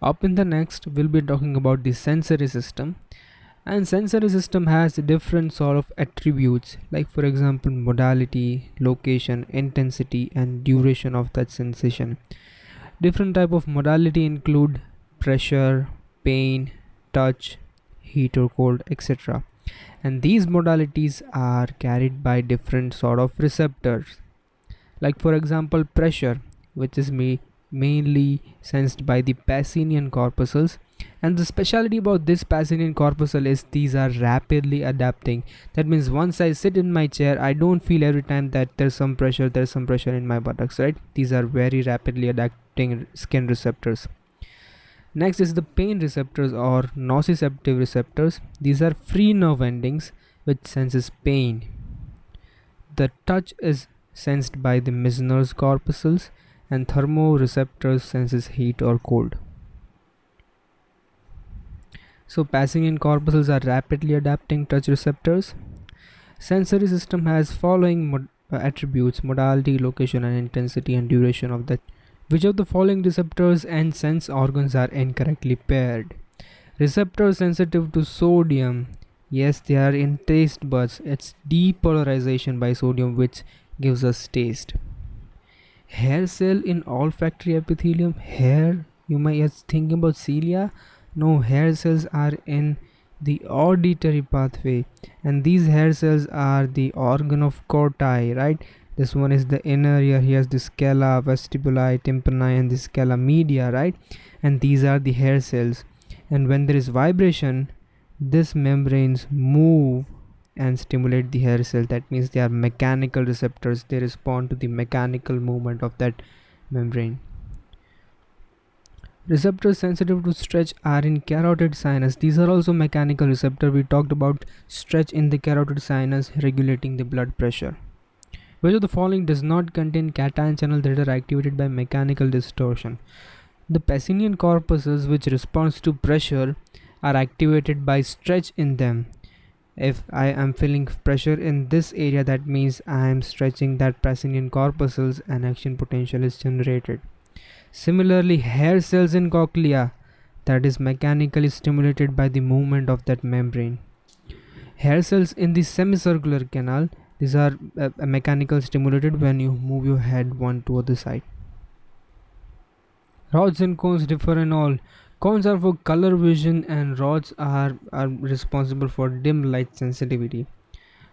Up in the next, we'll be talking about the sensory system. And sensory system has different sort of attributes, like for example modality, location, intensity and duration of that sensation. Different type of modality include pressure, pain, touch, heat or cold, etc. And these modalities are carried by different sort of receptors. Like for example pressure, which is mainly sensed by the Pacinian corpuscles. And the specialty about this Pacinian corpuscle is these are rapidly adapting. That means once I sit in my chair, I don't feel every time that there's some pressure in my buttocks, right? These are very rapidly adapting skin receptors. Next is the pain receptors or nociceptive receptors. These are free nerve endings which senses pain. The touch is sensed by the Meissner's corpuscles, and thermoreceptors senses heat or cold. So Pacinian corpuscles are rapidly adapting touch receptors. Sensory system has following attributes: modality, location and intensity and duration of that. Which of the following receptors and sense organs are incorrectly paired? Receptors sensitive to sodium. Yes, they are in taste buds. It's depolarization by sodium which gives us taste. Hair cell in olfactory epithelium. Hair, you might be thinking about cilia. No, hair cells are in the auditory pathway, and these hair cells are the organ of corti, right? This one is the inner ear. Here's the scala, vestibuli, tympani and the scala media, right? And these are the hair cells. And when there is vibration, these membranes move and stimulate the hair cell. That means they are mechanical receptors. They respond to the mechanical movement of that membrane. Receptors sensitive to stretch are in carotid sinus. These are also mechanical receptor. We talked about stretch in the carotid sinus regulating the blood pressure. Which of the following does not contain cation channel that are activated by mechanical distortion? The Pacinian corpuscles, which responds to pressure, are activated by stretch in them. If I am feeling pressure in this area, that means I am stretching that Pacinian corpuscles and action potential is generated. Similarly, hair cells in cochlea, that is mechanically stimulated by the movement of that membrane. Hair cells in the semicircular canal, these are mechanical stimulated when you move your head one to other side. Rods and cones differ in all. Cones are for color vision and rods are responsible for dim light sensitivity.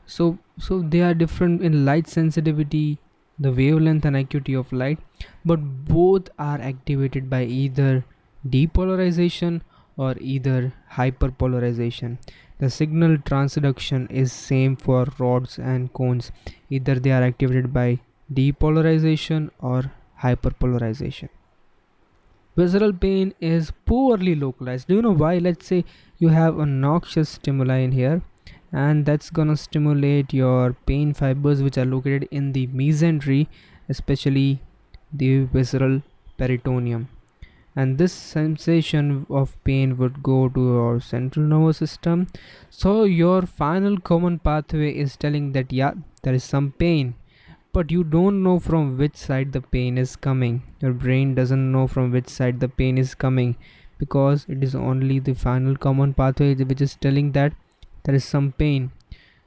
So they are different in light sensitivity, the wavelength and acuity of light, but both are activated by either depolarization or either hyperpolarization. The signal transduction is same for rods and cones. Either they are activated by depolarization or hyperpolarization. Visceral pain is poorly localized. Do you know why? Let's say you have a noxious stimuli in here, and that's gonna stimulate your pain fibers which are located in the mesentery, especially the visceral peritoneum. And this sensation of pain would go to your central nervous system. So your final common pathway is telling that yeah, there is some pain, but you don't know from which side the pain is coming. Your brain doesn't know from which side the pain is coming, because it is only the final common pathway which is telling that there is some pain.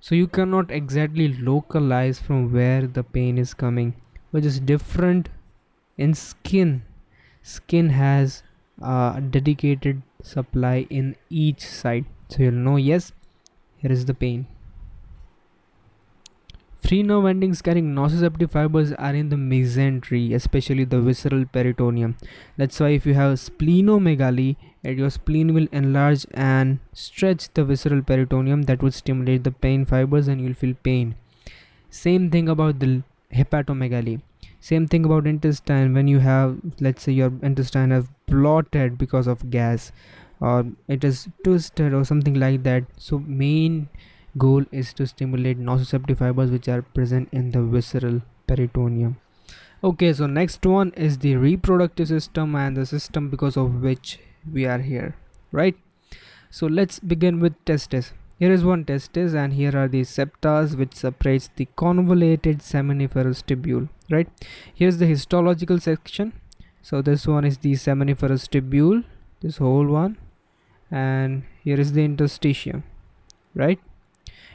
So you cannot exactly localize from where the pain is coming, which is different in skin. Skin has a dedicated supply in each side, so you'll know yes, here is the pain. Free nerve endings carrying nociceptive fibers are in the mesentery, especially the visceral peritoneum. That's why if you have splenomegaly, your spleen will enlarge and stretch the visceral peritoneum. That would stimulate the pain fibers and you'll feel pain. Same thing about the hepatomegaly. Same thing about intestine. When you have, let's say your intestine have bloated because of gas, or it is twisted or something like that. So main goal is to stimulate nociceptive fibers which are present in the visceral peritoneum. Okay, so next one is the reproductive system and the system because of which we are here, right? So let's begin with testes. Here is one testis and here are the septas which separates the convoluted seminiferous tubule, right? Here's the histological section. So this one is the seminiferous tubule, this whole one, and here is the interstitium, right?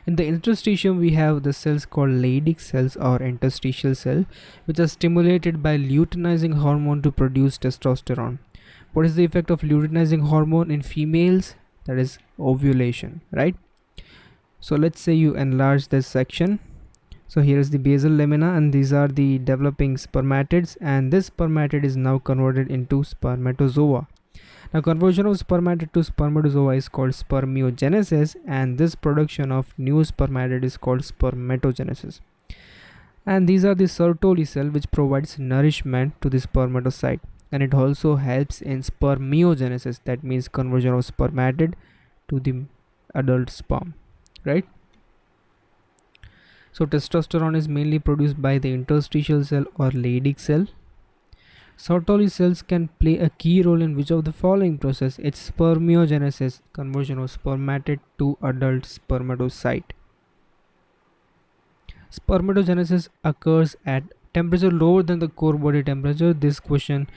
In the interstitium we have the cells called Leydig cells or interstitial cell, which are stimulated by luteinizing hormone to produce testosterone. What is the effect of luteinizing hormone in females? That is ovulation, right? So let's say you enlarge this section. So here is the basal lamina, and these are the developing spermatids, and this spermatid is now converted into spermatozoa. Now conversion of spermatid to spermatozoa is called spermiogenesis, and this production of new spermatid is called spermatogenesis. And these are the Sertoli cell, which provides nourishment to the spermatocyte, and it also helps in spermiogenesis, that means conversion of spermatid to the adult sperm, right? So testosterone is mainly produced by the interstitial cell or Leydig cell. Sertoli cells can play a key role in which of the following process? It's spermiogenesis, conversion of spermatid to adult spermatocyte. Spermatogenesis occurs at temperature lower than the core body temperature. This question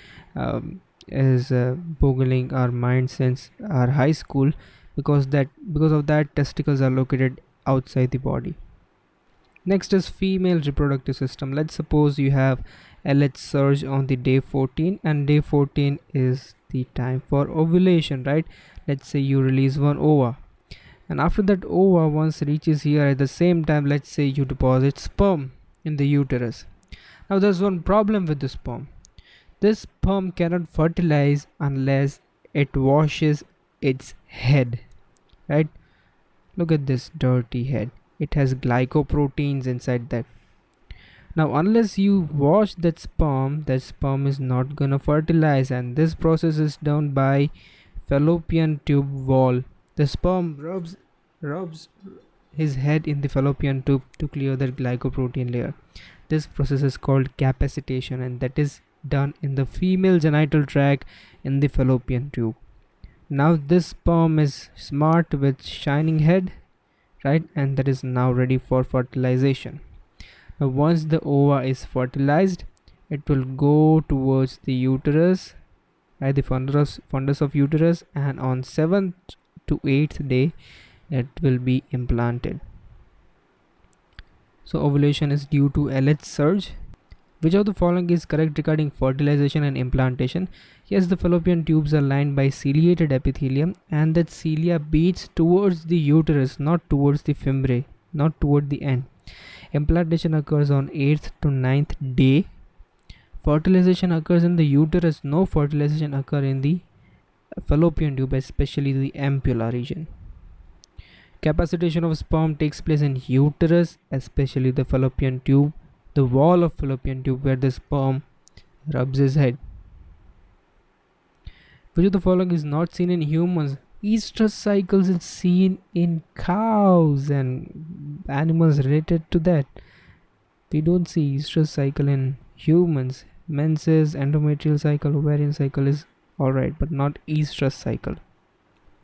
is boggling our mind since our high school, because of that testicles are located outside the body. Next is female reproductive system. Let's suppose you have LH surge on the day 14, and day 14 is the time for ovulation, right? Let's say you release one ova, and after that ova once reaches here, at the same time, let's say you deposit sperm in the uterus. Now there's one problem with the sperm. This sperm cannot fertilize unless it washes its head, right? Look at this dirty head. It has glycoproteins inside that. Now unless you wash that sperm is not gonna fertilize, and this process is done by fallopian tube wall. The sperm rubs his head in the fallopian tube to clear that glycoprotein layer. This process is called capacitation, and that is done in the female genital tract in the fallopian tube. Now this sperm is smart with shining head, right, and that is now ready for fertilization. Now once the ova is fertilized, it will go towards the uterus, right, the fundus of uterus, and on 7th to 8th day it will be implanted. So ovulation is due to LH surge. Which of the following is correct regarding fertilization and implantation? Yes, the fallopian tubes are lined by ciliated epithelium, and that cilia beats towards the uterus, not towards the fimbriae, not toward the end. Implantation occurs on 8th to 9th day. Fertilization occurs in the uterus. No fertilization occurs in the fallopian tube, especially the ampulla region. Capacitation of sperm takes place in uterus, especially the fallopian tube, the wall of fallopian tube where the sperm rubs his head. Which of the following is not seen in humans? Estrous cycles is seen in cows and animals related to that. We don't see estrous cycle in humans. Menses, endometrial cycle, ovarian cycle is alright, but not estrous cycle.